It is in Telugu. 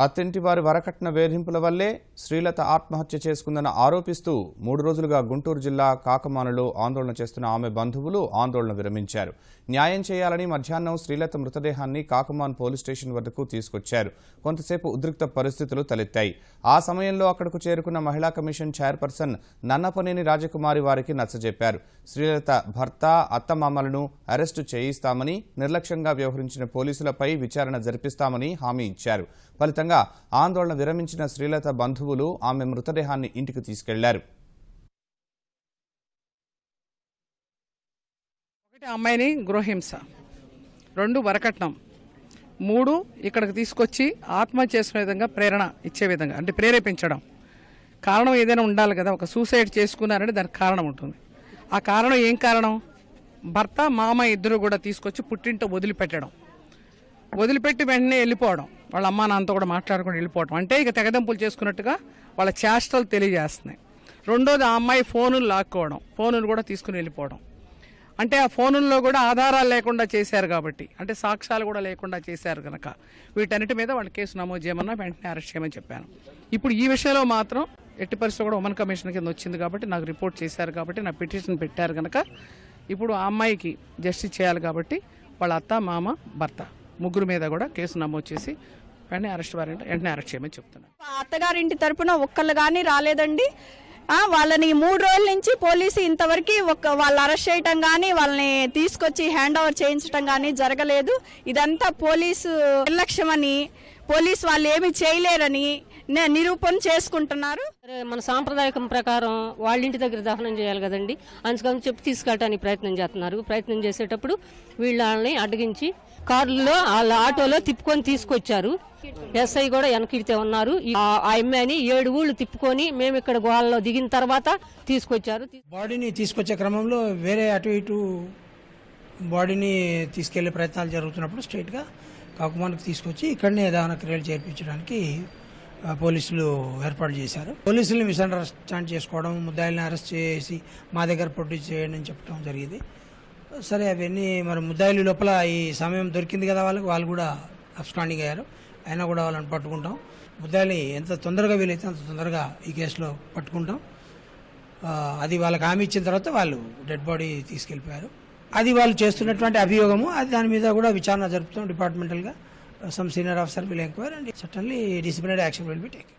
అత్తింటి వారి వరకట్న వేధింపుల వల్లే శ్రీలత ఆత్మహత్య చేసుకుందని ఆరోపిస్తూ 3 రోజులుగా గుంటూరు జిల్లా కాకమానులో ఆందోళన చేస్తున్న ఆమె బంధువులు ఆందోళన విరమించారు. న్యాయం చేయాలని మధ్యాహ్నం శ్రీలత మృతదేహాన్ని కాకమాన్ పోలీస్ స్టేషన్ వద్దకు తీసుకొచ్చారు. కొంతసేపు ఉద్రిక్త పరిస్థితులు తలెత్తాయి. ఆ సమయంలో అక్కడకు చేరుకున్న మహిళా కమిషన్ చైర్పర్సన్ నన్నపనేని రాజకుమారి వారికి నచ్చజెప్పారు. శ్రీలత భర్త, అత్తమామలను అరెస్టు చేయిస్తామని, నిర్లక్ష్యంగా వ్యవహరించిన పోలీసులపై విచారణ జరిపిస్తామని హామీ ఇచ్చారు. ఫలితంగా ఆందోళన విరమించిన శ్రీలత బంధువులు ఆమె మృతదేహాన్ని ఇంటికి తీసుకెళ్లారు. అమ్మాయిని గృహహింస, 2 వరకట్నం, 3 ఇక్కడికి తీసుకొచ్చి ఆత్మహత్య చేసుకునే విధంగా ప్రేరణ ఇచ్చే విధంగా, అంటే ప్రేరేపించడం. కారణం ఏదైనా ఉండాలి కదా, ఒక సూసైడ్ చేసుకున్నారంటే దానికి కారణం ఉంటుంది. ఆ కారణం ఏం కారణం? భర్త మామ ఇద్దరు కూడా తీసుకొచ్చి పుట్టింట వదిలిపెట్టి వెంటనే వెళ్ళిపోవడం, వాళ్ళ అమ్మా నాన్నతో కూడా మాట్లాడుకుని వెళ్ళిపోవడం. అంటే ఇక తెగదెంపులు చేసుకున్నట్టుగా వాళ్ళ చేష్టలు తెలియజేస్తున్నాయి. రెండోది, ఆ అమ్మాయి ఫోనులు లాక్కోవడం, ఫోనులు కూడా తీసుకుని వెళ్ళిపోవడం. అంటే ఆ ఫోనుల్లో కూడా ఆధారాలు లేకుండా చేశారు కాబట్టి, అంటే సాక్ష్యాలు కూడా లేకుండా చేశారు కనుక వీటన్నిటి మీద వాళ్ళు కేసు నమోదు చేయమన్నా వెంటనే అరెస్ట్ చేయమని చెప్పాను. ఇప్పుడు ఈ విషయంలో మాత్రం ఎట్టి పరిస్థితుల్లో కూడా ఉమెన్ కమిషన్ కింద వచ్చింది కాబట్టి, నాకు రిపోర్ట్ చేశారు కాబట్టి, నా పిటిషన్ పెట్టారు కనుక ఇప్పుడు ఆ అమ్మాయికి జస్టిస్ చేయాలి కాబట్టి వాళ్ళ అత్త, మామ, భర్త ముగ్గురు మీద కూడా కేసు నమోదు చేసి వెంటనే అరెస్ట్ చేయమని చెప్తున్నాను. అత్తగారింటి తరపున ఒక్కళ్ళు కానీ రాలేదండి. వాళ్ళని 3 రోజుల నుంచి పోలీసు ఇంతవరకు వాళ్ళు అరెస్ట్ చేయటం కానీ, వాళ్ళని తీసుకొచ్చి హ్యాండ్ ఓవర్ చేయించడం కానీ జరగలేదు. ఇదంతా పోలీసు నిర్లక్ష్యమని, పోలీసు వాళ్ళు ఏమి చేయలేరని నిరూపణ చేసుకుంటున్నారు. మన సాంప్రదాయకం ప్రకారం వాళ్ళ ఇంటి దగ్గర దహనం చేయాలి కదండి, అందుకని చెప్పి తీసుకెళ్ళడానికి ప్రయత్నం చేసేటప్పుడు వీళ్ళని అడ్డగించి కారులో వాళ్ళ ఆటోలో తిప్పుకొని తీసుకొచ్చారు. ఎస్ఐ కూడా వెనకిడితే ఉన్నారు. ఆ అమ్మాయిని 7 ఊళ్ళు తిప్పుకొని మేము ఇక్కడ గోళ్ళలో దిగిన తర్వాత తీసుకొచ్చారు. బాడీని తీసుకొచ్చే క్రమంలో వేరే అటు ఇటు బాడీని తీసుకెళ్లే ప్రయత్నాలు జరుగుతున్నప్పుడు స్ట్రైట్గా కాకుమానికి తీసుకొచ్చి ఇక్కడనే దహన క్రియలు చేర్పించడానికి పోలీసులు ఏర్పాటు చేశారు. పోలీసుల్ని మిస్అండర్స్టాండ్ చేసుకోవడం, ముద్దాయిల్ని అరెస్ట్ చేసి మా దగ్గర ప్రొడ్యూస్ చేయండి అని చెప్పడం జరిగింది. సరే, అవన్నీ మరి ముద్దాయిలు లోపల ఈ సమయం దొరికింది కదా, వాళ్ళు కూడా అబ్స్కాండింగ్ అయ్యారు. అయినా కూడా వాళ్ళని పట్టుకుంటాం. ముద్దాయిల్ని ఎంత తొందరగా వీలైతే అంత తొందరగా ఈ కేసులో పట్టుకుంటాం. అది వాళ్ళకి హామీ ఇచ్చిన తర్వాత వాళ్ళు డెడ్ బాడీ తీసుకెళ్ళిపోయారు. అది వాళ్ళు చేస్తున్నటువంటి అభియోగము. అది దాని మీద కూడా విచారణ జరుపుతాం డిపార్ట్మెంటల్గా. Some senior officer will inquire and certainly disciplinary action will be taken.